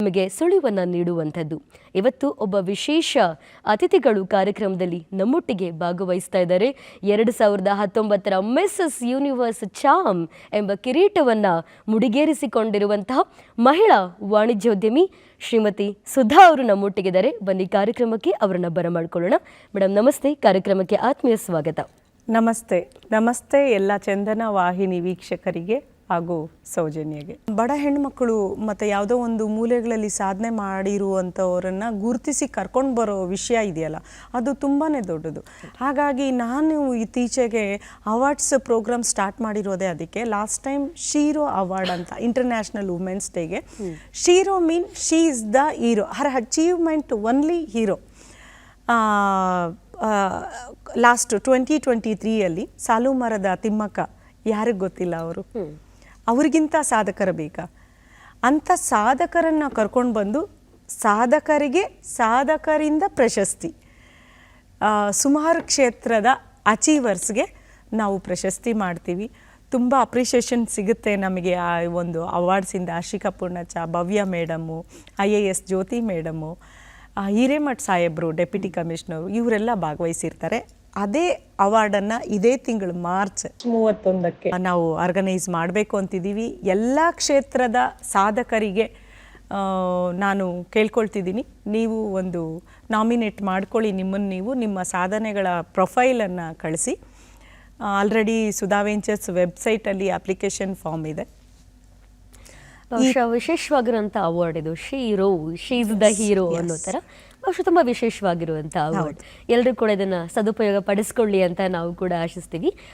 ನಮಗೆ ಸುಳಿವನ್ನ ನೀಡುವಂಥದ್ದು. ಇವತ್ತು ಒಬ್ಬ ವಿಶೇಷ ಅತಿಥಿಗಳು ಕಾರ್ಯಕ್ರಮದಲ್ಲಿ ನಮ್ಮೊಟ್ಟಿಗೆ ಭಾಗವಹಿಸ್ತಾ ಇದ್ದಾರೆ. 2019ರ ಮಿಸಸ್ ಯೂನಿವರ್ಸ್ ಚಾಮ್ ಎಂಬ ಕಿರೀಟವನ್ನ ಮುಡಿಗೇರಿಸಿಕೊಂಡಿರುವಂತಹ ಮಹಿಳಾ ವಾಣಿಜ್ಯೋದ್ಯಮಿ ಶ್ರೀಮತಿ ಸುಧಾ ಅವರು ನಮ್ಮೊಟ್ಟಿಗಿದ್ದಾರೆ. ಬನ್ನಿ ಕಾರ್ಯಕ್ರಮಕ್ಕೆ ಅವರನ್ನ ಬರಮಾಡ್ಕೊಳ್ಳೋಣ. ಮೇಡಮ್ ನಮಸ್ತೆ, ಕಾರ್ಯಕ್ರಮಕ್ಕೆ ಆತ್ಮೀಯ ಸ್ವಾಗತ. ನಮಸ್ತೆ. ನಮಸ್ತೆ ಎಲ್ಲ ಚಂದನ ವಾಹಿನಿ ವೀಕ್ಷಕರಿಗೆ ಹಾಗೂ ಸೌಜನ್ಯಗೆ. ಬಡ ಹೆಣ್ಮಕ್ಕಳು ಮತ್ತು ಯಾವುದೋ ಒಂದು ಮೂಲೆಗಳಲ್ಲಿ ಸಾಧನೆ ಮಾಡಿರುವಂಥವರನ್ನು ಗುರುತಿಸಿ ಕರ್ಕೊಂಡು ಬರೋ ವಿಷಯ ಇದೆಯಲ್ಲ, ಅದು ತುಂಬಾ ದೊಡ್ಡದು. ಹಾಗಾಗಿ ನಾನು ಇತ್ತೀಚೆಗೆ ಅವಾರ್ಡ್ಸ್ ಪ್ರೋಗ್ರಾಮ್ ಸ್ಟಾರ್ಟ್ ಮಾಡಿರೋದೇ ಅದಕ್ಕೆ. ಲಾಸ್ಟ್ ಟೈಮ್ ಶೀರೋ ಅವಾರ್ಡ್ ಅಂತ ಇಂಟರ್ನ್ಯಾಷನಲ್ ವುಮೆನ್ಸ್ ಡೇಗೆ, shero mean she is the hero, her achievement only hero. Last 2023ಯಲ್ಲಿ ಸಾಲು ಮರದ ತಿಮ್ಮಕ್ಕ, ಯಾರಿಗೆ ಗೊತ್ತಿಲ್ಲ ಅವರು, ಅವ್ರಿಗಿಂತ ಸಾಧಕರ ಬೇಕಾ? ಅಂಥ ಸಾಧಕರನ್ನು ಕರ್ಕೊಂಡು ಬಂದು ಸಾಧಕರಿಗೆ ಸಾಧಕರಿಂದ ಪ್ರಶಸ್ತಿ, ಸುಮಾರು ಕ್ಷೇತ್ರದ ಅಚೀವರ್ಸ್ಗೆ ನಾವು ಪ್ರಶಸ್ತಿ ಮಾಡ್ತೀವಿ. ತುಂಬ ಅಪ್ರಿಷಿಯೇಷನ್ ಸಿಗುತ್ತೆ ನಮಗೆ ಆ ಒಂದು ಅವಾರ್ಡ್ಸಿಂದ. ಆಶಿಕಾ ಪೂರ್ಣಚ್ಚ, ಭವ್ಯ ಮೇಡಮು, IAS ಜ್ಯೋತಿ ಮೇಡಮು, ಹಿರೇಮಠ್ ಸಾಹೇಬರು ಡೆಪ್ಯೂಟಿ ಕಮಿಷನರು, ಇವರೆಲ್ಲ ಭಾಗವಹಿಸಿರ್ತಾರೆ. ಅದೇ ಅವಾರ್ಡನ್ನು ಇದೇ ತಿಂಗಳು ಮಾರ್ಚ್ 31ಕ್ಕೆ ನಾವು ಆರ್ಗನೈಸ್ ಮಾಡಬೇಕು ಅಂತಿದ್ದೀವಿ. ಎಲ್ಲ ಕ್ಷೇತ್ರದ ಸಾಧಕರಿಗೆ ನಾನು ಕೇಳ್ಕೊಳ್ತಿದ್ದೀನಿ, ನೀವು ಒಂದು ನಾಮಿನೇಟ್ ಮಾಡ್ಕೊಳ್ಳಿ. ನಿಮ್ಮನ್ನು ನೀವು ನಿಮ್ಮ ಸಾಧನೆಗಳ ಪ್ರೊಫೈಲನ್ನು ಕಳಿಸಿ. ಆಲ್ರೆಡಿ ಸುಧಾ ವೆಂಚರ್ಸ್ ವೆಬ್ಸೈಟಲ್ಲಿ ಅಪ್ಲಿಕೇಶನ್ ಫಾರ್ಮ್ ಇದೆ. ವಿಶೇಷವಾಗಿರುವಂಥ ಅವಾರ್ಡ್ ಇದು. ಶೀ ಇಸ್ ದ ಹೀರೋ ಅನ್ನೋ ಥರ ಬಹುಶಃ ತುಂಬ ವಿಶೇಷವಾಗಿರುವಂಥ ಅವಾರ್ಡ್. ಎಲ್ಲರೂ ಕೂಡ ಇದನ್ನು ಸದುಪಯೋಗ ಪಡಿಸ್ಕೊಳ್ಳಿ ಅಂತ ನಾವು ಕೂಡ ಆಶಿಸ್ತೀವಿ.